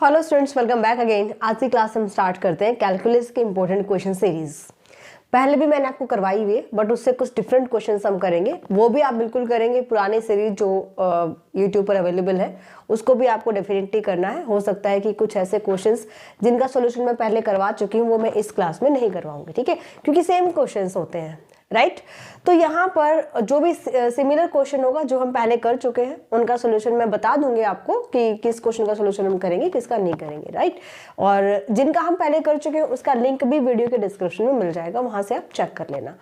Hello students, welcome back again. आज की class हम स्टार्ट करते हैं कैलकुलस के इंपॉर्टेंट क्वेश्चन सीरीज। पहले भी मैंने आपको करवाई हुई है, बट उससे कुछ डिफरेंट क्वेश्चंस हम करेंगे। वो भी आप बिल्कुल करेंगे। पुराने सीरीज जो यूट्यूब पर अवेलेबल है उसको भी आपको डेफिनेटली करना है। हो सकता है कि कुछ ऐसे क्वेश्चंस जिनका सोल्यूशन मैं पहले करवा चुकी हूँ वो मैं इस क्लास में नहीं करवाऊंगी, ठीक है, क्योंकि सेम क्वेश्चंस होते हैं, राइट। तो यहाँ पर जो भी सिमिलर क्वेश्चन होगा जो हम पहले कर चुके हैं उनका सोल्यूशन मैं बता दूंगी आपको कि किस क्वेश्चन का सोल्यूशन हम करेंगे, किसका नहीं करेंगे, राइट। और जिनका हम पहले कर चुके हैं उसका लिंक भी वीडियो के डिस्क्रिप्शन में मिल जाएगा, वहां से आप चेक कर लेना।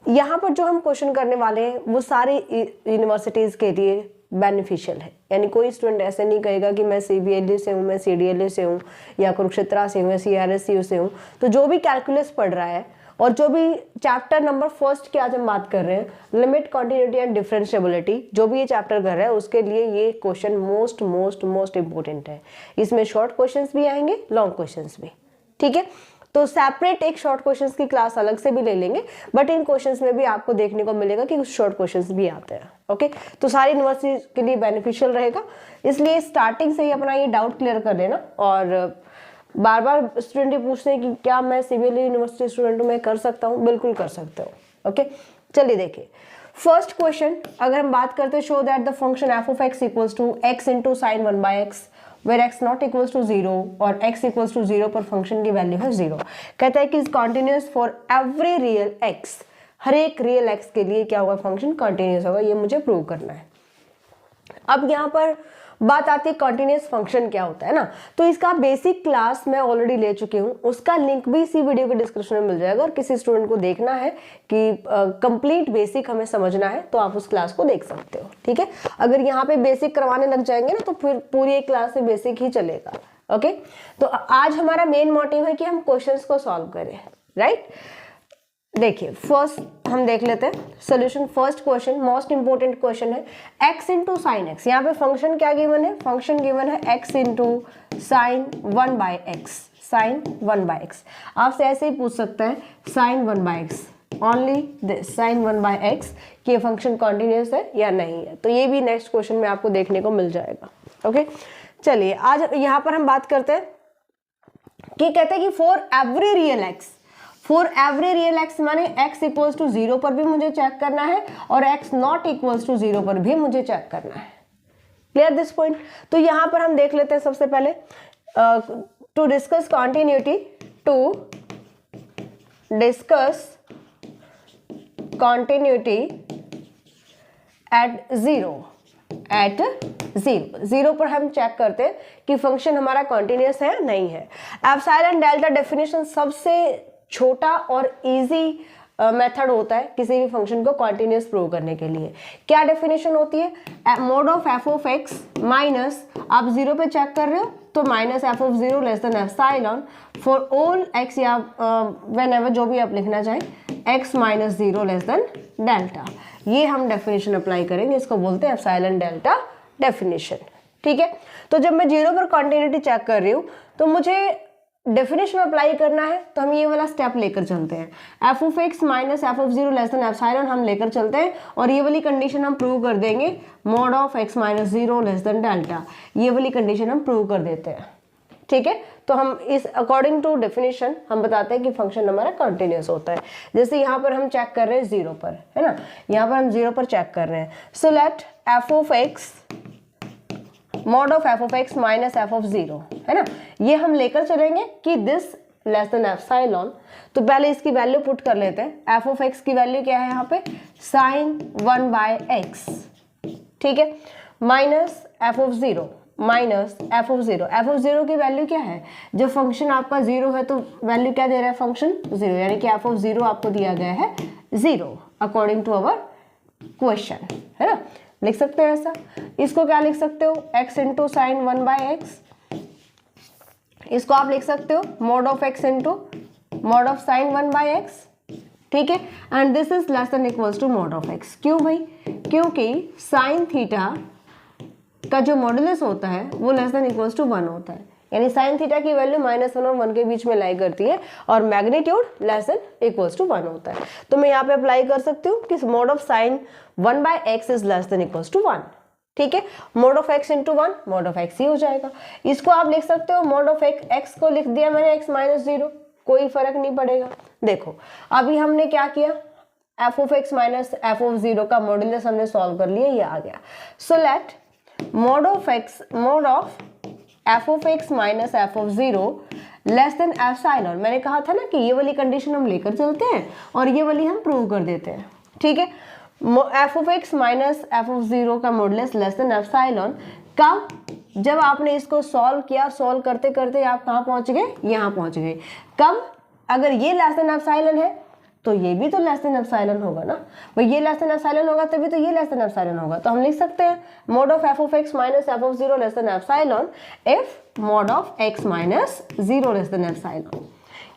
यहाँ पर जो हम क्वेश्चन करने वाले हैं वो सारी यूनिवर्सिटीज के लिए बेनिफिशियल है। यानी कोई स्टूडेंट ऐसे नहीं कहेगा कि मैं CBLU से हूँ, मैं CDLU से हूँ, या कुरुक्षेत्रा से हूँ, या CRSU से हूँ। तो जो भी कैलकुलस पढ़ रहा है और जो भी चैप्टर नंबर फर्स्ट की आज हम बात कर रहे हैं, लिमिट, कॉन्टिन्यूटी एंड डिफरेंशिएबिलिटी, जो भी ये चैप्टर कर रहा है उसके लिए ये question most most most important है। इसमें शॉर्ट क्वेश्चंस भी आएंगे, लॉन्ग क्वेश्चंस भी, ठीक है। तो सेपरेट एक शॉर्ट क्वेश्चंस की क्लास अलग से भी ले लेंगे, बट इन क्वेश्चंस में भी आपको देखने को मिलेगा कि कुछ शॉर्ट क्वेश्चंस भी आते हैं, ओके। तो सारी यूनिवर्सिटी के लिए बेनिफिशियल रहेगा, इसलिए स्टार्टिंग से ही अपना ये डाउट क्लियर कर लेना। और बार बार स्टूडेंट ये पूछते हैं कि क्या मैं CBLU यूनिवर्सिटी स्टूडेंट हूँ, मैं कर सकता हूँ? बिल्कुल कर सकते हो, ओके। चलिए देखिए फर्स्ट क्वेश्चन। अगर हम बात करते हैं, show that the function f of x equals to x into sine 1/x where x not equals to 0 और x इक्वल्स टू 0 पर फंक्शन की वैल्यू है 0। कहता है कि is continuous for every real x, हर एक रियल x के लिए क्या होगा, फंक्शन कॉन्टिन्यूस होगा। ये मुझे प्रूव करना है। अब यहाँ पर बात आती है कॉन्टिन्यूस फंक्शन क्या होता है ना। तो इसका बेसिक क्लास मैं ऑलरेडी ले चुकी हूँ, उसका लिंक भी इसी वीडियो के डिस्क्रिप्शन में मिल जाएगा। और किसी स्टूडेंट को देखना है कि कंप्लीट बेसिक हमें समझना है तो आप उस क्लास को देख सकते हो, ठीक है। अगर यहाँ पे बेसिक करवाने लग जाएंगे ना तो फिर पूरी एक क्लास में बेसिक ही चलेगा, ओके। तो आज हमारा मेन मोटिव है कि हम क्वेश्चंस को सॉल्व करें, राइट। देखिए फर्स्ट हम देख लेते हैं solution. First question most important question है, x इंटू साइन एक्स। यहाँ पे फंक्शन क्या गिवन है, फंक्शन गिवन है x into sine 1/x, sine 1/x। आपसे ऐसे ही पूछ सकता है sign 1/x, only this sign 1/x, कि ये फंक्शन कॉन्टिन्यूस है या नहीं है। तो ये भी नेक्स्ट क्वेश्चन में आपको देखने को मिल जाएगा, ओके। चलिए आज यहाँ पर हम बात करते हैं कि कहते हैं कि for every real x, for every real x माने x इक्वल्स टू 0 पर भी मुझे चेक करना है और x नॉट इक्वल्स टू 0 पर भी मुझे चेक करना है। Clear this point. तो यहां पर हम देख लेते हैं सबसे पहले to discuss continuity, to discuss continuity at 0, at 0 पर हम चेक करते हैं कि फंक्शन हमारा कॉन्टिन्यूस है नहीं है। एप्सिलॉन डेल्टा डेफिनेशन सबसे छोटा और इजी मेथड होता है किसी भी फंक्शन को कॉन्टिन्यूस प्रूव करने के लिए। क्या डेफिनेशन होती है, mode of f of x minus, आप 0 पे चेक कर रहे हो तो minus f of 0 less than epsilon for all x, या व्हेन एवर जो भी आप लिखना चाहें, x minus 0 less than delta. ये हम डेफिनेशन अप्लाई करेंगे, इसको बोलते हैं एप्सिलॉन डेल्टा डेफिनेशन, ठीक है। तो जब मैं 0 पर कॉन्टिन्यूटी चेक कर रही हूँ तो मुझे डेफिनेशन अप्लाई करना है, तो हम ये वाला स्टेप लेकर चलते हैं। f of x minus f of 0 less than epsilon हम लेकर चलते हैं और ये वाली कंडीशन हम प्रूव कर देंगे, mode of x minus 0 less than delta, ये वाली कंडीशन हम प्रूव कर देते हैं, ठीक है। तो हम इस अकॉर्डिंग टू डेफिनेशन हम बताते हैं कि फंक्शन हमारा कंटिन्यूस होता है। जैसे यहाँ पर हम चेक कर रहे हैं 0 पर, है ना, यहाँ पर हम 0 पर चेक कर रहे हैं। So let f of x mod of f of x minus f of 0, है ना, ये हम लेकर चलेंगे कि दिस लेस देन एप्सिलॉन। तो पहले इसकी वैल्यू पुट कर लेते हैं। f of x की वैल्यू क्या है यहाँ पे, साइन 1/x, ठीक है, minus f of 0, minus f of 0। f of 0 की वैल्यू क्या है, जब फंक्शन आपका 0 है तो वैल्यू क्या दे रहा है, फंक्शन 0, यानी कि f of 0 आपको दिया गया है 0 अकॉर्डिंग टू अवर क्वेश्चन, है ना। लिख सकते हैं ऐसा। इसको क्या लिख सकते हो, x इंटू साइन 1/x, इसको आप लिख सकते हो mod of x into mod of sine 1/x, ठीक है। And this is less than equals to mod of x। क्यों भाई, क्योंकि साइन थीटा का जो मॉडुलस होता है वो लेस देन इक्वल्स टू 1 होता है, यानी साइन थीटा की वैल्यू -1 और 1 के बीच में लाई करती है और magnitude less than equals to 1 होता है। तो मैं यहाँ पे अप्लाई कर सकती हूँ कि mod of sine 1/x is less than equals to 1, ठीक है, mod of x into 1 mod of x ही हो जाएगा। इसको आप लिख सकते हो mod ऑफ x को लिख दिया मैंने x माइनस 0, कोई फर्क नहीं पड़ेगा। देखो अभी हमने क्या किया, f of x minus f of 0 का मॉड्यूलस हमने सॉल्व कर लिया, ये आ गया। So let mod of f of x minus f of 0 less than epsilon. मैंने कहा था ना कि ये वाली कंडीशन हम लेकर चलते हैं और ये वाली हम प्रूव कर देते हैं, ठीक है। f of x minus f of 0 का मॉडुलस लेस देन एप्सिलॉन। कब, जब आपने इसको सॉल्व किया, सॉल्व करते करते आप कहाँ पहुंच गए, यहाँ पहुंच गए। कब, अगर ये लेस देन एप्सिलॉन है तो ये भी तो लेस देन एप्सिलॉन होगा ना भाई, ये लेस देन एप्सिलॉन होगा तभी तो ये लेस देन एप्सिलॉन होगा। तो हम लिख सकते हैं mod of f of x minus f of 0 less than epsilon if mod of x minus 0 less than epsilon,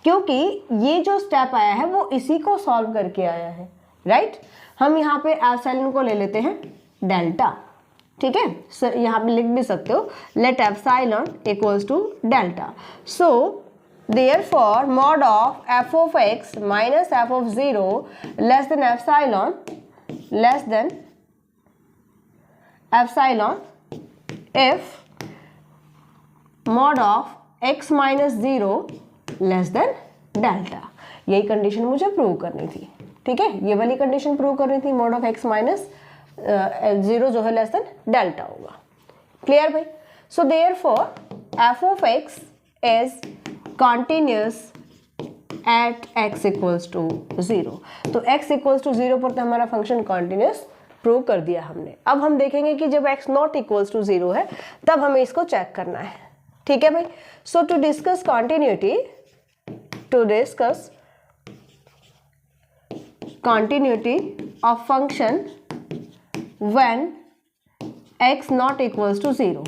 क्योंकि ये जो स्टेप आया है वो इसी को सॉल्व करके आया है, राइट। हम यहाँ पे एप्सिलॉन को ले लेते हैं डेल्टा, ठीक है। सो यहाँ पे लिख भी सकते हो let epsilon equals to delta. So therefore mod of f of x minus f of 0 less than epsilon if mod of x minus 0 less than delta। यही कंडीशन मुझे प्रूव करनी थी, ठीक है, ये वाली कंडीशन प्रूव करनी थी, mod of x minus 0 जो है लेस देन डेल्टा होगा। क्लियर भाई। सो therefore f of x is continuous at x equals to 0। तो x equals to 0 पर तो हमारा फंक्शन कॉन्टिन्यूस प्रूव कर दिया हमने। अब हम देखेंगे कि जब x नॉट इक्वल्स टू 0 है तब हमें इसको चेक करना है, ठीक है भाई। So to discuss continuity, of function when x not equals to 0,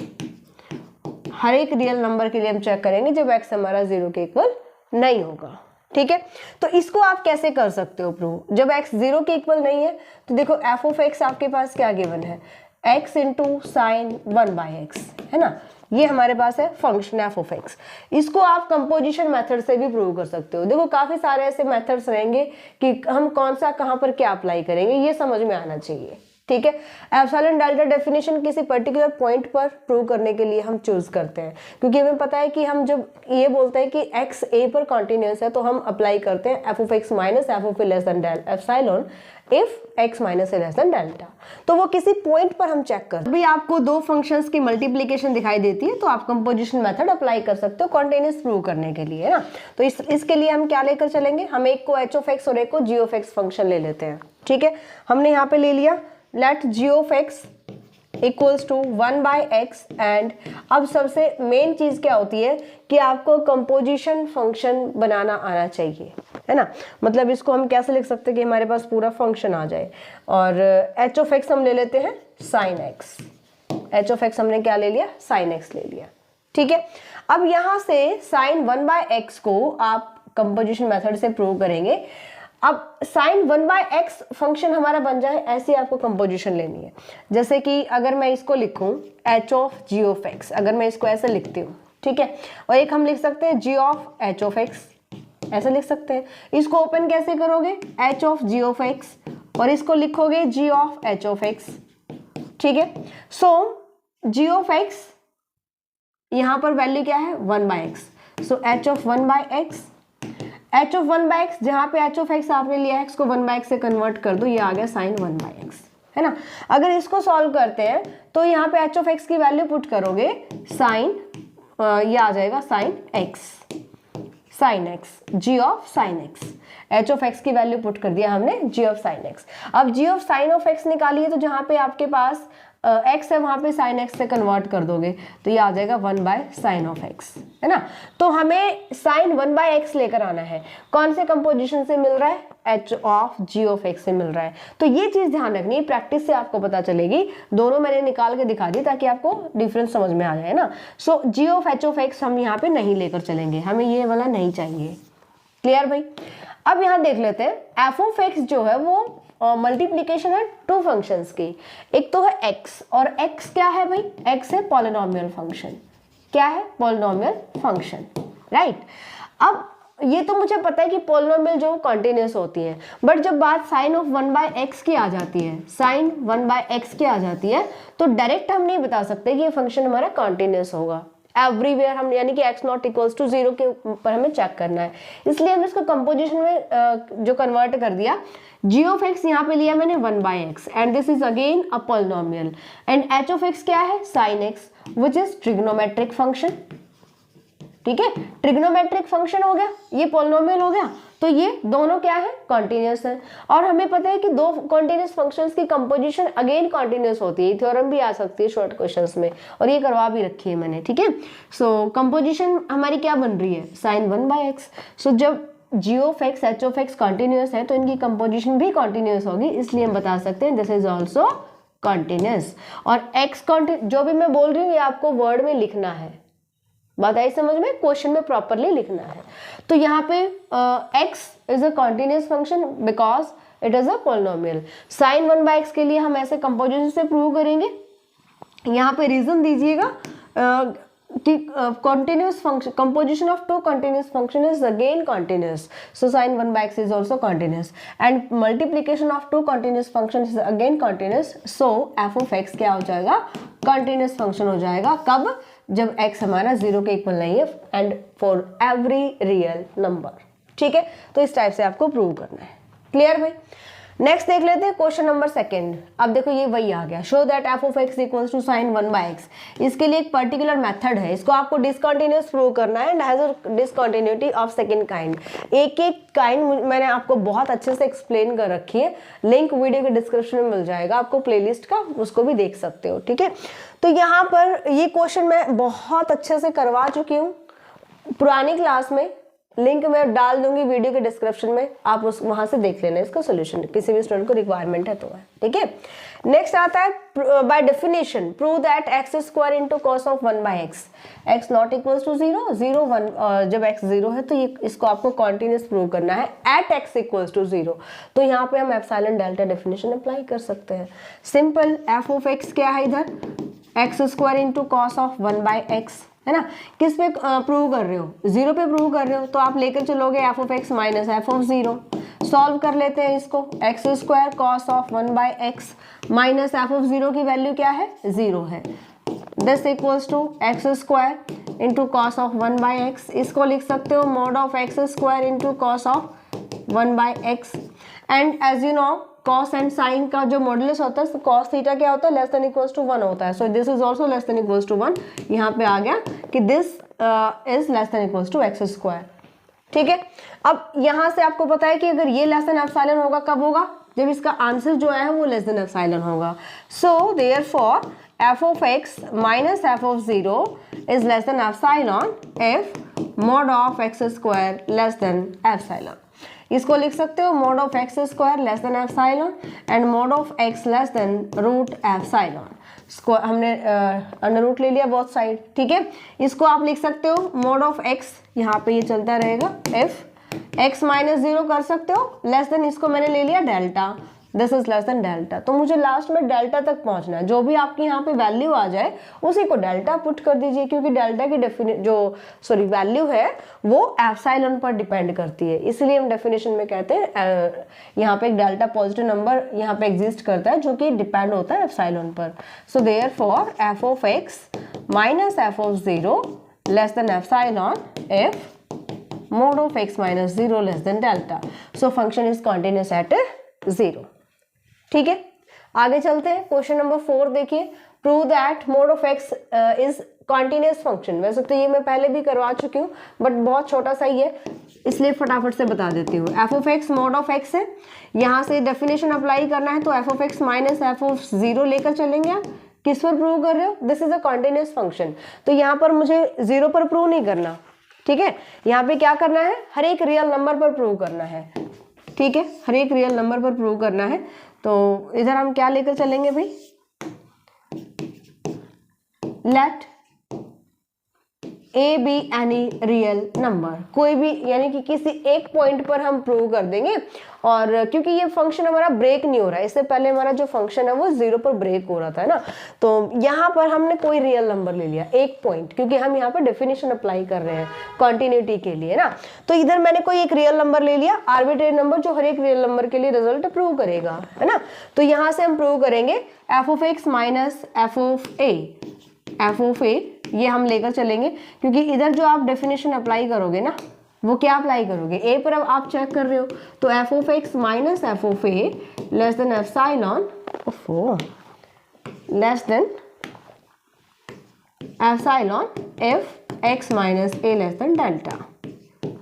हर एक रियल नंबर के लिए हम चेक करेंगे जब x हमारा 0 के इक्वल नहीं होगा, ठीक है। तो इसको आप कैसे कर सकते हो प्रूव, जब x 0 के इक्वल नहीं है तो देखो f ऑफ x आपके पास क्या गिवन है, x इंटू साइन 1/x, है ना, ये हमारे पास है फंक्शन f ऑफ x। इसको आप कंपोजिशन मेथड से भी प्रूव कर सकते हो। देखो काफी सारे ऐसे मेथड्स रहेंगे कि हम कौन सा कहाँ पर क्या अप्लाई करेंगे, ये समझ में आना चाहिए, ठीक है। एप्सिलॉन डेल्टा डेफिनेशन किसी पर्टिकुलर पॉइंट पर प्रूव करने के लिए हम चूज करते हैं, क्योंकि हमें पता है कि हम जब ये बोलते हैं कि x a पर कॉन्टिन्यूस है तो हम अप्लाई करते हैं f of x minus f of a less than epsilon if x minus a less than delta. तो वो किसी पॉइंट पर हम चेक करते हैं। अभी आपको दो फंक्शंस की मल्टीप्लीकेशन दिखाई देती है तो आप कंपोजिशन मेथड अप्लाई कर सकते हो कॉन्टिन्यूस प्रूव करने के लिए, है ना। तो इसके लिए हम क्या लेकर चलेंगे, हम एक को h ऑफ x और एक को g ऑफ x फंक्शन ले लेते हैं, ठीक है। हमने यहाँ पे ले लिया let g of x equals to 1/x and अब सबसे मेन चीज क्या होती है कि आपको कंपोजिशन फंक्शन बनाना आना चाहिए, है ना। मतलब इसको हम कैसे लिख सकते हैं कि हमारे पास पूरा फंक्शन आ जाए। और h ऑफ x हम ले लेते हैं sin x, h of x हमने क्या ले लिया, sin x ले लिया, ठीक है। अब यहाँ से sin 1/x को आप कंपोजिशन मेथड से प्रूव करेंगे। अब sin 1/x फंक्शन हमारा बन जाए, ऐसी आपको कंपोजिशन लेनी है। जैसे कि अगर मैं इसको लिखूं h of g of x, अगर मैं इसको ऐसे लिखती हूँ, ठीक है, और एक हम लिख सकते हैं g of h of x, ऐसे लिख सकते हैं। इसको ओपन कैसे करोगे, h of g of x, और इसको लिखोगे g of h of x, ठीक है। सो g ऑफ x यहाँ पर वैल्यू क्या है 1/x, so h of 1/x, h of 1/x, जहां पे h ऑफ x आपने लिया है x को 1/x से कन्वर्ट कर दो, ये आ गया sin 1/x, है ना। अगर इसको सॉल्व करते हैं तो यहाँ पे h ऑफ x की वैल्यू पुट करोगे sin, ये आ जाएगा sin x, g of sin x, h of x की वैल्यू पुट कर दिया हमने g ऑफ sin x। अब g of sin of x निकालिए तो जहां पे आपके पास x है वहां पे sin x से कन्वर्ट कर दोगे तो ये आ जाएगा 1/sin ऑफ x, है ना। तो हमें sin 1/x लेकर आना है, कौन से कंपोजिशन से मिल रहा है, h of g of x से मिल रहा है। तो ये चीज ध्यान रखनी है, प्रैक्टिस से आपको पता चलेगी। दोनों मैंने निकाल के दिखा दी ताकि आपको डिफरेंस समझ में आ जाए ना। सो g of h of x हम यहाँ पे नहीं लेकर चलेंगे, हमें ये वाला नहीं चाहिए। क्लियर भाई। अब यहाँ देख लेते हैं f ऑफ x जो है वो मल्टीप्लीकेशन है टू फंक्शंस की। एक तो है x, और x क्या है भाई, x है पॉलिनोमियल फंक्शन। क्या है, पॉलिनोमियल फंक्शन, राइट। अब ये तो मुझे पता है कि पोलिनोमियल जो कॉन्टिन्यूस होती है, बट जब बात साइन ऑफ 1/x की आ जाती है, साइन 1/x की आ जाती है, तो डायरेक्ट हम नहीं बता सकते कि ये फंक्शन हमारा कॉन्टिन्यूस होगा एवरीवेयर। हम यानी कि x नॉट इक्वल्स टू 0 के ऊपर हमें चेक करना है, इसलिए हमने इसको कंपोजिशन में जो कन्वर्ट कर दिया, g ऑफ x यहाँ पे लिया मैंने 1/x and this is again a polynomial and h of x क्या है, sin x which is trigonometric function. ठीक है, ट्रिग्नोमेट्रिक फंक्शन हो गया, ये पोलिनोमियल हो गया, तो ये दोनों क्या है, कॉन्टिन्यूस है। और हमें पता है कि दो कॉन्टिन्यूस फंक्शंस की कंपोजिशन अगेन कॉन्टिन्यूस होती है, थ्योरम भी आ सकती है शॉर्ट क्वेश्चंस में, और ये करवा भी रखी है मैंने। ठीक है, सो कंपोजिशन हमारी क्या बन रही है, साइन 1/x। सो जब g of x h of x continuous है तो इनकी कंपोजिशन भी कॉन्टिन्यूस होगी, इसलिए हम बता सकते हैं दिस इज ऑल्सो कॉन्टिन्यूस। और x जो भी मैं बोल रही हूँ ये आपको वर्ड में लिखना है, बात आई समझ में, क्वेश्चन में प्रॉपरली लिखना है। तो यहाँ पे x is a continuous function because it is a polynomial. Sine 1/x के लिए हम ऐसे कंपोजिशन से प्रूव करेंगे। यहाँ पे रीजन दीजिएगा कि continuous function, composition of two continuous function is again continuous, so sin 1/x is also continuous and multiplication of two continuous functions is again continuous, so f of x क्या हो जाएगा, continuous function हो जाएगा। कब, जब x हमारा 0 के equal नहीं है and for every real number। ठीक है, तो इस टाइप से आपको प्रूव करना है। क्लियर भाई? नेक्स्ट देख लेते हैं क्वेश्चन नंबर सेकंड। अब देखो ये वही आ गया, show that f of x equals to sine 1/x। इसके लिए एक पर्टिकुलर मेथड है, इसको आपको डिसकंटिन्यूअस प्रूव करना है and has a discontinuity of second kind. एक एक काइंड मैंने आपको बहुत अच्छे से एक्सप्लेन कर रखी है, लिंक वीडियो के डिस्क्रिप्शन में मिल जाएगा आपको प्लेलिस्ट का, उसको भी देख सकते हो। ठीक है, तो यहाँ पर ये क्वेश्चन मैं बहुत अच्छे से करवा चुकी हूँ पुरानी क्लास में, लिंक मैं डाल दूंगी वीडियो के डिस्क्रिप्शन में, आप उस वहां से देख लेना इसका सोल्यूशन, किसी भी स्टूडेंट को रिक्वायरमेंट है तो है। ठीक है, नेक्स्ट आता है by definition prove that x square into cos of 1/x x not equals to 0 0 1, जब x 0 है तो ये इसको आपको कॉन्टिन्यूस प्रूव करना है एट x इक्वल्स टू 0। तो यहाँ पे हम एप्सिलॉन डेल्टा डेफिनेशन अप्लाई कर सकते हैं। सिंपल, f ऑफ x क्या है इधर, x square into cos of 1/x, है ना। किस पे प्रूव कर रहे हो, 0 पे प्रूव कर रहे हो, तो आप लेकर चलोगे f of x minus f of 0। Solve कर लेते हैं इसको, x square cos of 1/x minus f of 0 की वैल्यू क्या है, 0 है। This equals to x square into cos of 1/x, इसको लिख सकते हो mod of x square into cos of 1/x। And as you know cos and sine का जो मॉडुलस होता है, कॉस थीटा क्या होता है, लेस देन इक्वल्स टू 1 होता है, so this is also less than equals to 1। यहाँ पे आ गया कि this is less than equals to x square. ठीक है, अब यहाँ से आपको पता है कि अगर ये लेस देन एप्सिलॉन होगा, कब होगा, जब इसका आंसर जो है वो लेस देन एप्सिलॉन होगा। So therefore f of x minus f of 0 is less than epsilon if mod of x square less than epsilon। इसको लिख सकते हो mod of x square less than epsilon and mod of x less than root epsilon। इसको हमने under root ले लिया both side. ठीक है, इसको आप लिख सकते हो mod of x, यहाँ पे ये चलता रहेगा if x माइनस 0 कर सकते हो, लेस देन इसको मैंने ले लिया delta, this is less than delta. तो मुझे लास्ट में डेल्टा तक पहुंचना है, जो भी आपकी यहाँ पे वैल्यू आ जाए उसी को डेल्टा पुट कर दीजिए, क्योंकि डेल्टा की वैल्यू है वो एप्सिलॉन पर डिपेंड करती है, इसलिए हम डेफिनेशन में कहते हैं यहाँ पे एक डेल्टा पॉजिटिव नंबर यहाँ पे एग्जिस्ट करता है जो कि डिपेंड होता है एप्सिलॉन पर। So therefore f of x minus f of 0 less than epsilon if mod of x minus 0 less than delta, so function is continuous at 0। ठीक है, आगे चलते हैं। क्वेश्चन नंबर 4 देखिए, prove that mode of x is continuous function. वैसे तो ये मैं पहले भी करवा चुकी हूँ, बट बहुत छोटा सा ही है, इसलिए फटाफट से बता देती हूँ। F of x mode of x है, यहाँ से डेफिनेशन अप्लाई करना है, तो F of X minus F of 0 लेकर चलेंगे। आप किस पर प्रूव कर रहे हो, this is a continuous function, तो यहाँ पर मुझे 0 पर प्रूव नहीं करना। ठीक है, यहाँ पे क्या करना है, हर एक रियल नंबर पर प्रूव करना है। ठीक है, हर एक रियल नंबर पर प्रूव करना है। तो इधर हम क्या लेकर चलेंगे भाई, let a be any real number, कोई भी यानी कि किसी एक पॉइंट पर हम प्रूव कर देंगे। और क्योंकि ये फंक्शन हमारा ब्रेक नहीं हो रहा है, इससे पहले हमारा जो फंक्शन है वो 0 पर ब्रेक हो रहा था ना, तो यहाँ पर हमने कोई रियल नंबर ले लिया एक पॉइंट, क्योंकि हम यहाँ पर डेफिनेशन अप्लाई कर रहे हैं कॉन्टिन्यूटी के लिए ना। तो इधर मैंने कोई एक रियल नंबर ले लिया, आर्बिट्रेरी नंबर जो हर एक रियल नंबर के लिए रिजल्ट प्रूव करेगा, है ना। तो यहाँ से हम प्रूव करेंगे F of X minus F of A, ये हम लेकर चलेंगे, क्योंकि इधर जो आप डेफिनेशन अप्लाई करोगे ना, वो क्या अप्लाई करोगे, ए पर अब आप चेक कर रहे हो, तो F of X minus F of A less than epsilon less than epsilon F x minus A less than delta,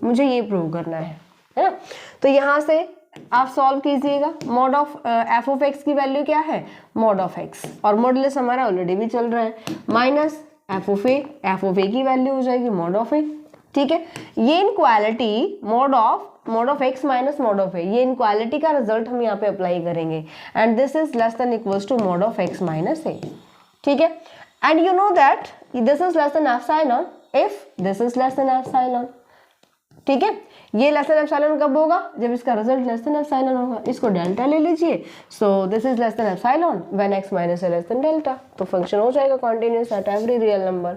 मुझे ये प्रूव करना है ना। तो यहाँ से आप सॉल्व कीजिएगा, mod of F of X की वैल्यू क्या है, मॉड ऑफ एक्स, और मॉडुलस हमारा ऑलरेडी भी चल रहा है, माइनस एफ ऑफ ए की वैल्यू हो जाएगी मॉड ऑफ ए, ठीक है। ये inequality mod of X minus mod of A, ये इनक्वालिटी का रिजल्ट हम यहाँ पे अप्लाई करेंगे, and this is less than equals to mod of X minus A, ठीक है। And you know that this is less than epsilon if this is less than epsilon, ठीक है। ये लेस देन एप्सिलॉन कब होगा, जब इसका रिजल्ट लेस देन एप्सिलॉन होगा, इसको डेल्टा ले लीजिए। सो this is less than epsilon when x minus A less than delta, तो फंक्शन हो जाएगा continuous at every real number.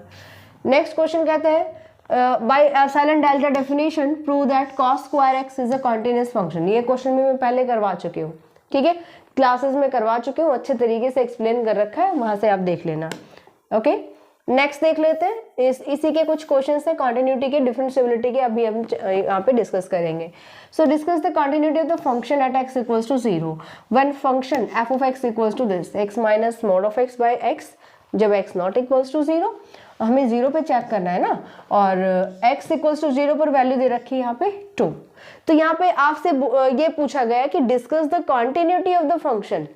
Next question कहते हैं by epsilon delta definition prove that cos square x is a continuous function. ये question भी मैं पहले करवा चुकी हूँ, ठीक है, क्लासेस में करवा चुकी हूँ, अच्छे तरीके से एक्सप्लेन कर रखा है, वहां से आप देख लेना, ओके। नेक्स्ट देख लेते हैं, इसी के कुछ क्वेश्चंस हैं कॉन्टिन्यूटी के, डिफरेंशिएबिलिटी के, अभी हम यहाँ पे डिस्कस करेंगे। So discuss the continuity of the function at x equals to 0 when function F of x equals to this x minus mod of x by x, जब एक्स नॉट इक्वल्स टू 0, हमें 0 पे check करना है ना, और x equals to 0 पर value दे रखी है यहाँ पे 2। तो यहाँ पे आपसे ये पूछा गया है कि discuss the continuity of the function,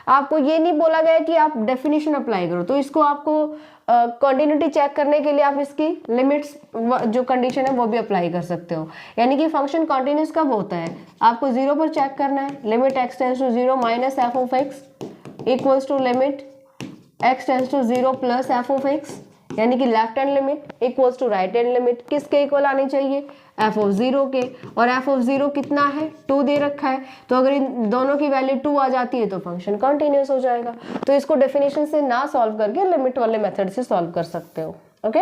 आपको ये नहीं बोला गया कि आप डेफिनेशन अप्लाई करो, तो इसको आपको कॉन्टिन्यूटी चेक करने के लिए आप इसकी लिमिट्स जो कंडीशन है वो भी अप्लाई कर सकते हो। यानी कि फंक्शन कॉन्टिन्यूस कब होता है, आपको 0 पर चेक करना है, limit x tends to 0 minus F of x equals to limit x tends to 0 plus f of x, यानी कि left hand limit equals to right hand limit, किसके इक्वल आनी चाहिए, एफ ऑफ 0 के, और एफ ऑफ 0 कितना है 2 दे रखा है, तो अगर इन दोनों की वैल्यू 2 आ जाती है तो फंक्शन कंटिन्यूअस हो जाएगा। तो इसको डेफिनेशन से ना सॉल्व करके लिमिट वाले मेथड से सॉल्व कर सकते हो, okay.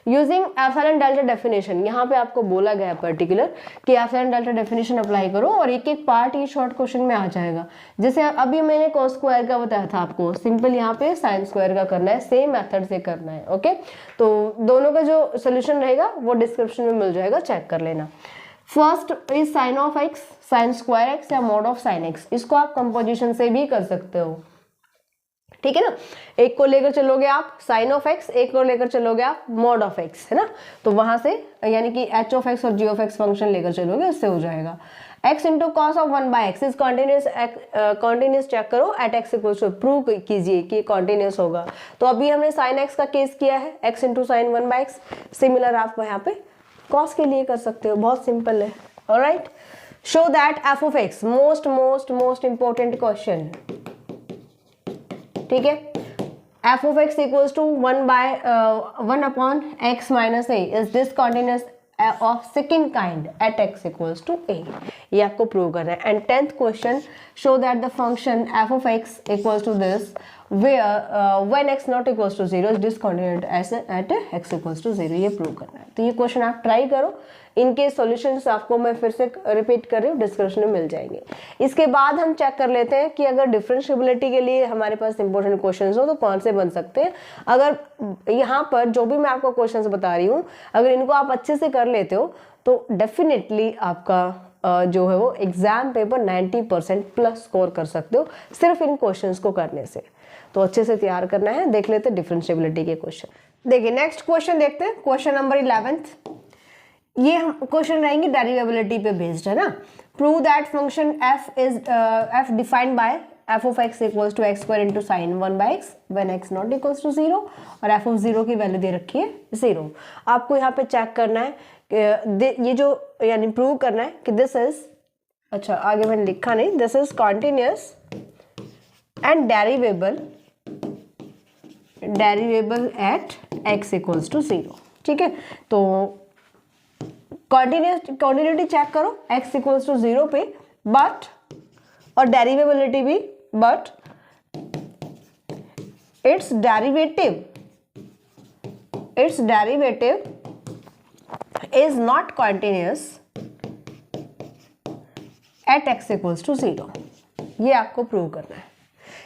Using epsilon delta definition, यहाँ पे आपको बोला गया है पर्टिकुलर कि एप्सिलॉन डेल्टा डेफिनेशन अप्लाई करो, और एक एक पार्ट ये शॉर्ट क्वेश्चन में आ जाएगा। जैसे अभी मैंने कॉस स्क्वायर का बताया था आपको, सिंपल यहाँ पे साइन स्क्वायर का करना है, सेम मेथड से करना है, ओके। तो दोनों का जो सोल्यूशन रहेगा वो डिस्क्रिप्शन में मिल जाएगा, चेक कर लेना। First is sine of x, sine square x या मॉड ऑफ साइन एक्स, इसको आप कंपोजिशन से भी कर सकते हो, ठीक है ना। एक को लेकर चलोगे आप साइन ऑफ एक्स, एक को लेकर चलोगे आप मॉड ऑफ एक्स, है ना। तो वहां से यानी कि एच ऑफ एक्स और जी ऑफ एक्स फंक्शन लेकर चलोगे, उससे हो जाएगा x into cos of 1 by X is continuous, continuous check करो at x equals to, prove कीजिए कि कॉन्टिन्यूस होगा। तो अभी हमने साइन एक्स का केस किया है, x into sine 1 by x, similar आप यहाँ पे कॉस के लिए कर सकते हो, बहुत सिंपल है, alright. Show that F of X, most most most important question, ठीक है, F of x equals to 1 upon X minus A is discontinuous of second kind at x equals to A, ये आपको prove करना है। And 10th question, show that the function F of x equals to this where when x not equals to 0 is discontinuous at x equals to 0, ये prove करना है। तो ये question आप ट्राई करो, इनके सॉल्यूशंस आपको मैं फिर से रिपीट कर रही हूँ, डिस्क्रिप्शन में मिल जाएंगे। इसके बाद हम चेक कर लेते हैं कि अगर डिफरेंशिएबिलिटी के लिए हमारे पास इंपॉर्टेंट क्वेश्चंस हो तो कौन से बन सकते हैं। अगर यहाँ पर जो भी मैं आपको क्वेश्चंस बता रही हूँ, अगर इनको आप अच्छे से कर लेते हो तो डेफिनेटली आपका जो है वो एग्जाम पेपर 90% प्लस स्कोर कर सकते हो सिर्फ इन क्वेश्चंस को करने से। तो अच्छे से तैयार करना है। देख लेते हैं डिफरेंशिएबिलिटी के क्वेश्चन। देखिए नेक्स्ट क्वेश्चन देखते हैं, क्वेश्चन नंबर 11th। ये क्वेश्चन रहेंगे डेरिवेबिलिटी पे बेस्ड, है ना। Prove that function f defined by F of x equals to x square into sine 1 by x when x not equals to 0, और एफ ऑफ 0 की value दे रखी है 0। आपको यहाँ पे चेक करना है ये जो यानी प्रूव करना है कि दिस इज, अच्छा आगे मैंने लिखा नहीं, this is continuous and derivable at x equals to 0, ठीक है, तो कॉन्टिन्यूटी चेक करो x इक्वल्स टू 0 पे, बट और डेरिवेबिलिटी भी, but it's derivative is not continuous at x equals to 0। ये आपको प्रूव करना है।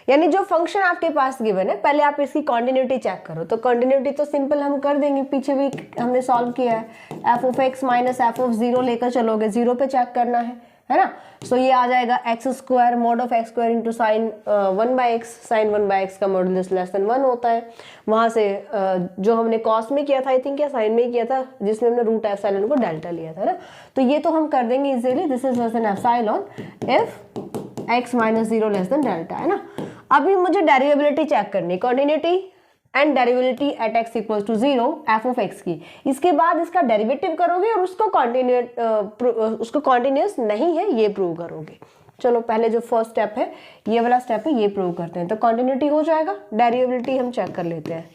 यानी जो फंक्शन आपके पास गिवन है, पहले आप इसकी कॉन्टिन्यूटी चेक करो। तो कॉन्टिन्यूटी तो सिंपल हम कर देंगे, पीछे भी हमने सॉल्व किया है। F of X minus F of 0 लेकर चलोगे, 0 पे चेक करना है ना। सो ये आ जाएगा x square mod of x square into sine 1/x। Sine 1/x का मॉडुलस लेस देन 1 होता है। वहां से जो हमने कॉस में किया था, आई थिंक, या साइन में किया था, जिसमें हमने रूट एप्सिलॉन को डेल्टा लिया था ना। तो ये तो हम कर देंगे easily. This is less than epsilon if X minus 0 less than delta, है ना। अभी मुझे डेरिवेबिलिटी चेक करनी, continuity and derivability at x equals to 0 F of X की। इसके बाद इसका डेरिवेटिव करोगे और उसको कॉन्टिन्यूअस नहीं है ये प्रूव करोगे। चलो पहले जो फर्स्ट स्टेप है, ये वाला स्टेप है, ये प्रूव करते हैं। तो कॉन्टिन्यूटी हो जाएगा, डेरिवेबिलिटी हम चेक कर लेते हैं।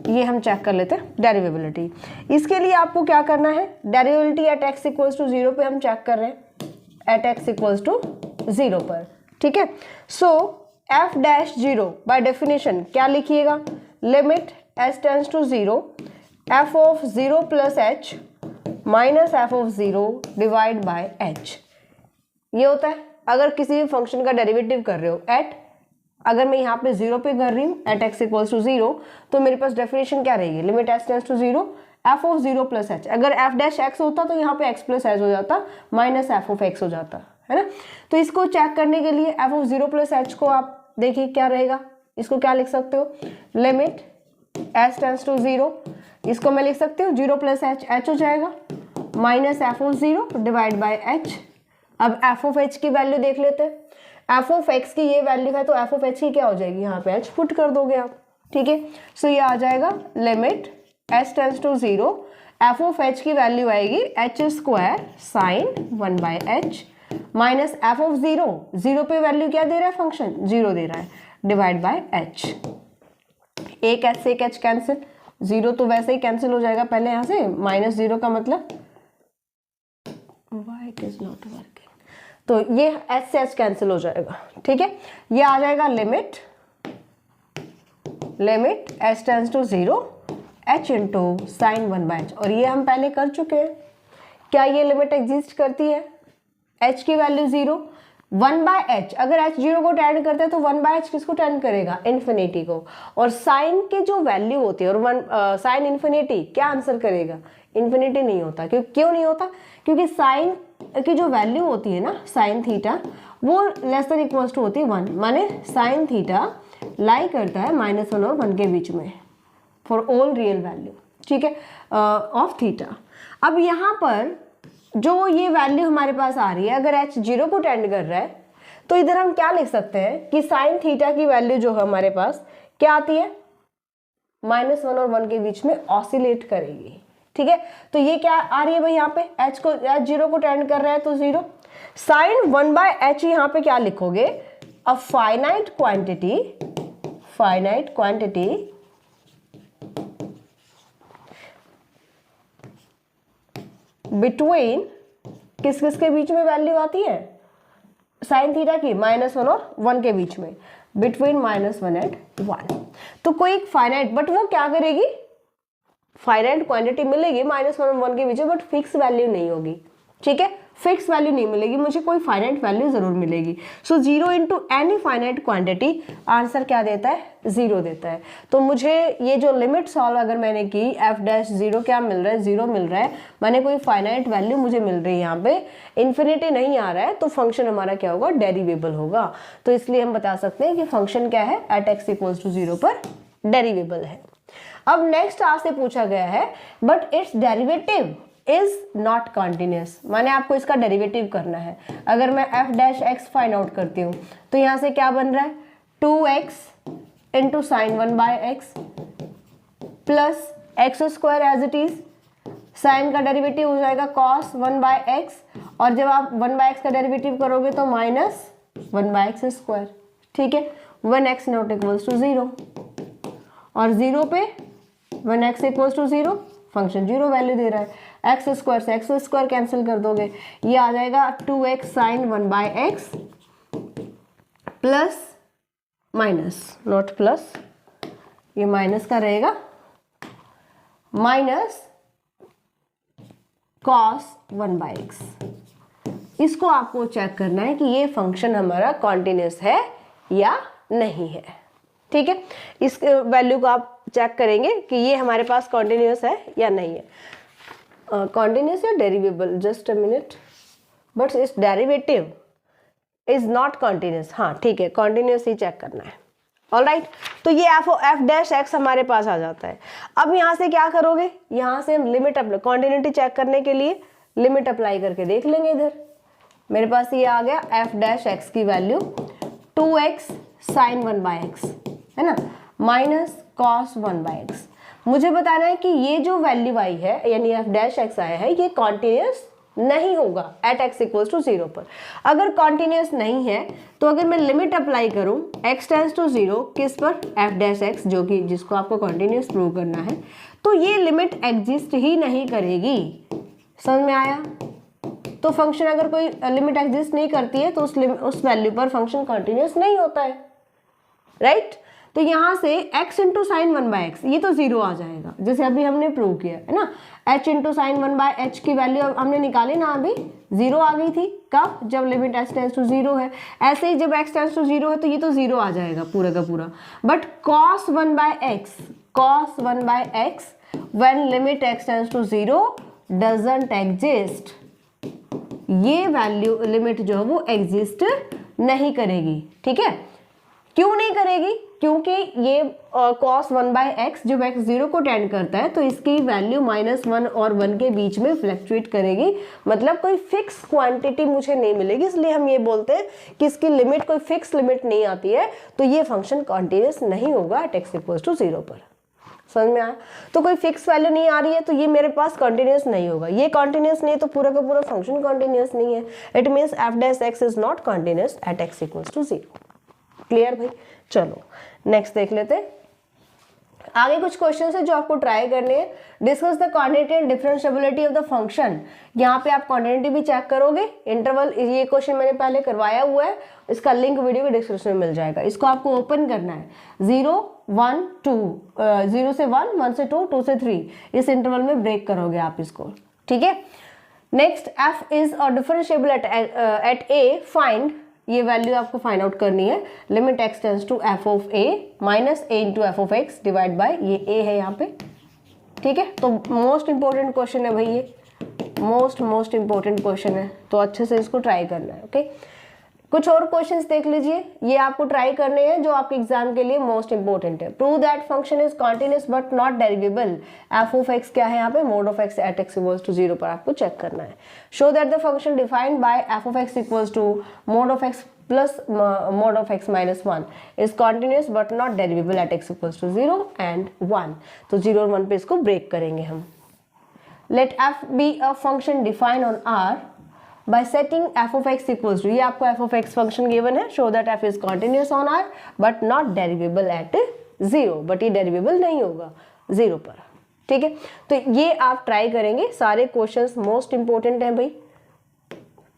ये हम चेक कर लेते हैं डेरिवेबिलिटी। इसके लिए आपको क्या करना है, डेरिवेबिलिटी एट x इक्वल्स टू 0 पे हम चेक कर रहे हैं, एट x इक्वल्स टू 0 पर, ठीक है। So f dash 0 by definition क्या लिखिएगा, limit s tends to 0 f of 0 plus h minus f of 0 divide by h। ये होता है अगर किसी भी फंक्शन का डेरिवेटिव कर रहे हो एट, अगर मैं यहाँ पे 0 पे कर रही हूँ एट x इक्वल्स टू 0, तो मेरे पास डेफिनेशन क्या रहेगी, limit s tends to 0 f of 0 plus h। अगर f डैश x होता तो यहाँ पे x प्लस h हो जाता, माइनस f ऑफ x हो जाता, है ना। तो इसको चेक करने के लिए f ऑफ 0 प्लस h को आप देखिए क्या रहेगा, इसको क्या लिख सकते हो, लिमिट s टेंड्स टू 0, इसको मैं लिख सकती हूँ 0 प्लस h, h हो जाएगा, minus f of 0 divide by h। अब f ऑफ h की वैल्यू देख लेते हैं। f ऑफ x की ये वैल्यू है तो f ऑफ h की क्या हो जाएगी, यहाँ पे h पुट कर दोगे आप, ठीक है। सो ये आ जाएगा limit s tends to 0, f of h की वैल्यू आएगी h square sine 1/h minus f of 0 पे वैल्यू क्या दे रहा है, फंक्शन 0 दे रहा है, डिवाइड बाय h। एक h से एक h कैंसिल, 0 तो वैसे ही कैंसिल हो जाएगा पहले यहाँ से, माइनस 0 का मतलब why it is not working, तो ये h से h कैंसिल हो जाएगा, ठीक है। ये आ जाएगा limit s tends to 0 h into sine 1/h, और ये हम पहले कर चुके हैं। क्या ये लिमिट एग्जिस्ट करती है, h की वैल्यू 0, 1/h, अगर h 0 को टेंड करता है तो 1/h किसको टेंड करेगा, इन्फिनिटी को। और साइन की जो वैल्यू होती है, और साइन इन्फिनिटी क्या आंसर करेगा, इन्फिनिटी नहीं होता। क्यों नहीं होता, क्योंकि साइन की जो वैल्यू होती है ना, साइन थीटा, वो लेस देन इक्वल्स टू होती है 1, माने साइन थीटा लाई करता है -1 और 1 के बीच में फॉर ऑल रियल वैल्यू, ठीक है, ऑफ थीटा। अब यहाँ पर जो ये वैल्यू हमारे पास आ रही है, अगर h 0 को टेंड कर रहा है तो इधर हम क्या लिख सकते हैं कि साइन थीटा की वैल्यू जो है हमारे पास क्या आती है, -1 और 1 के बीच में ऑसिलेट करेगी, ठीक है। तो ये क्या आ रही है भाई, यहाँ पे h 0 को टेंड कर रहा है तो 0, साइन 1/h यहाँ पे क्या लिखोगे, अ फाइनाइट क्वांटिटी बिटवीन किस किस के बीच में वैल्यू आती है, साइन थीटा की -1 और 1 के बीच में, बिटवीन -1 एंड 1। तो कोई एक फाइनाइट, बट वो क्या करेगी, फाइनाइट क्वांटिटी मिलेगी -1 और 1 के बीच में, बट फिक्स वैल्यू नहीं होगी, ठीक है, फिक्स वैल्यू नहीं मिलेगी, मुझे कोई फाइनाइट वैल्यू जरूर मिलेगी। सो 0 into any finite quantity, answer क्या देता है, 0 देता है। तो मुझे ये जो लिमिट सॉल्व अगर मैंने की, f डैश 0 क्या मिल रहा है, 0 मिल रहा है, मैंने कोई फाइनाइट वैल्यू मुझे मिल रही है, यहाँ पे इन्फिनिटी नहीं आ रहा है, तो फंक्शन हमारा क्या होगा, डेरिवेबल होगा। तो इसलिए हम बता सकते हैं कि फंक्शन क्या है, एट x इक्वल्स टू 0 पर डेरिवेबल है। अब नेक्स्ट आपसे पूछा गया है, but it's derivative is not continuous, माने आपको इसका डेरिवेटिव करना है। अगर मैं f dash x find out करती हूँ तो यहाँ से क्या बन रहा है, 2x into sine 1/x plus x square as it is, sine का डेरिवेटिव हो जाएगा cos 1/x, और जब आप 1/x का डेरिवेटिव करोगे तो -1/x स्क्वायर, ठीक है, when x not equals to 0। और 0 पे when x equals to 0 function 0 value दे रहा है। एक्स स्क्वायर से एक्स स्क्वायर कैंसिल कर दोगे, ये आ जाएगा 2x sine 1/x plus minus, not plus, ये माइनस का रहेगा, माइनस cos 1/x। इसको आपको चेक करना है कि ये फंक्शन हमारा कॉन्टिन्यूस है या नहीं है। ठीक है, इस वैल्यू को आप चेक करेंगे कि ये हमारे पास कॉन्टिन्यूस है या नहीं है। कॉन्टिन्यूस या डेरिवेबल, जस्ट अ मिनट, बट इस डेरिवेटिव इज नॉट कॉन्टिन्यूस। हाँ ठीक है, कॉन्टिन्यूस ही चेक करना है। ऑलराइट, तो ये एफ डैश एक्स हमारे पास आ जाता है। अब यहाँ से क्या करोगे, यहाँ से हम लिमिट अप्लाई, कॉन्टिन्यूटी चेक करने के लिए लिमिट अप्लाई करके देख लेंगे। इधर मेरे पास ये आ गया एफ डैश एक्स की वैल्यू 2x साइन 1/x है ना, माइनस कॉस 1/x। मुझे बताना है कि ये जो वैल्यू आई है यानी एफ डैश एक्स आया है, ये कॉन्टिन्यूस नहीं होगा एट x इक्वल्स टू 0 पर। अगर कॉन्टिन्यूस नहीं है तो अगर मैं लिमिट अप्लाई करूं x टेंड्स टू 0 किस पर, एफ डैश एक्स, जो कि जिसको आपको कॉन्टिन्यूस प्रूव करना है, तो ये लिमिट एग्जिस्ट ही नहीं करेगी। समझ में आया? तो फंक्शन अगर कोई लिमिट एग्जिस्ट नहीं करती है तो उस वैल्यू पर फंक्शन कॉन्टिन्यूस नहीं होता है। राइट, तो यहाँ से x इंटू साइन 1/x ये तो 0 आ जाएगा, जैसे अभी हमने प्रूव किया है ना। h इंटू साइन 1/h की वैल्यू हमने निकाली ना, अभी 0 आ गई थी। कब? जब लिमिट x टेंड्स टू 0 है। ऐसे ही जब x टेंड्स टू 0 है तो ये तो 0 आ जाएगा पूरा का पूरा। But cos 1/x when limit x tends to 0 doesn't exist, ये वैल्यू लिमिट जो है वो एग्जिस्ट नहीं करेगी। ठीक है, क्यों नहीं करेगी? क्योंकि ये cos 1/x जब x 0 को टेंड करता है तो इसकी वैल्यू -1 और 1 के बीच में फ्लक्चुएट करेगी, मतलब कोई फिक्स क्वांटिटी मुझे नहीं मिलेगी। इसलिए हम ये बोलते हैं कि इसकी लिमिट, कोई फिक्स लिमिट नहीं आती है, तो ये फंक्शन कॉन्टिन्यूस नहीं होगा एट x इक्वल्स टू 0 पर। समझ में आया? तो कोई फिक्स वैल्यू नहीं आ रही है तो ये मेरे पास कॉन्टिन्यूस नहीं होगा। ये कॉन्टिन्यूस नहीं है तो पूरा का पूरा फंक्शन कॉन्टिन्यूस नहीं है। It means f dash x is not continuous at x equals to 0। Clear भाई? चलो नेक्स्ट देख लेते हैं। आगे कुछ क्वेश्चन है जो आपको ट्राई करने हैं। Discuss the quantity and differentiability of the function. यहाँ पे आप क्वांटिटी भी चेक करोगे। इंटरवल, ये क्वेश्चन मैंने पहले करवाया हुआ है, इसका लिंक वीडियो के डिस्क्रिप्शन में मिल जाएगा। इसको आपको ओपन करना है 0 1 2 0 से 1 1 से 2 2 से 3, इस इंटरवल में ब्रेक करोगे आप इसको। ठीक है, नेक्स्ट एफ इज और डिफरेंशिएबल एट ए, फाइंड, ये वैल्यू आपको फाइंड आउट करनी है। Limit x tends to f of a minus a into f of x divide by, ये a है यहाँ पे। ठीक है, तो मोस्ट इंपॉर्टेंट क्वेश्चन है भाई, ये मोस्ट इंपॉर्टेंट क्वेश्चन है, तो अच्छे से इसको ट्राई करना है। ओके, कुछ और क्वेश्चंस देख लीजिए, ये आपको ट्राई करने हैं जो आपके एग्जाम के लिए मोस्ट इंपॉर्टेंट है। Prove that function is continuous but not derivable. F of X क्या है यहाँ पे, mod of X at x equals to 0 पर आपको चेक करना है। Show that the function defined by F of x equals to mod of X plus mod of X minus 1 is continuous but not derivable at x equals to 0 and 1। तो 0 और 1 पे इसको break करेंगे हम। Let f be a function defined on R by setting f of x equals to, ये आपको f of x function given है। show that f is continuous on R but not derivable at 0, but ये डेरिवेबल नहीं होगा 0 पर। ठीक है, तो ये आप ट्राई करेंगे। सारे क्वेश्चंस मोस्ट इंपॉर्टेंट हैं भाई।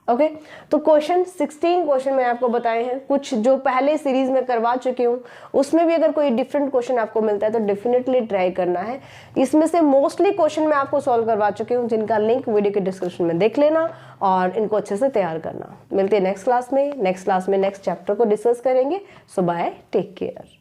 ओके, तो क्वेश्चन 16 क्वेश्चन मैंने आपको बताए हैं, कुछ जो पहले सीरीज में करवा चुकी हूँ, उसमें भी अगर कोई डिफरेंट क्वेश्चन आपको मिलता है तो डेफिनेटली ट्राई करना है। इसमें से मोस्टली क्वेश्चन मैं आपको सॉल्व करवा चुकी हूँ, जिनका लिंक वीडियो के डिस्क्रिप्शन में देख लेना और इनको अच्छे से तैयार करना। मिलते हैं नेक्स्ट क्लास में। नेक्स्ट चैप्टर को डिस्कस करेंगे। सो बाय, टेक केयर।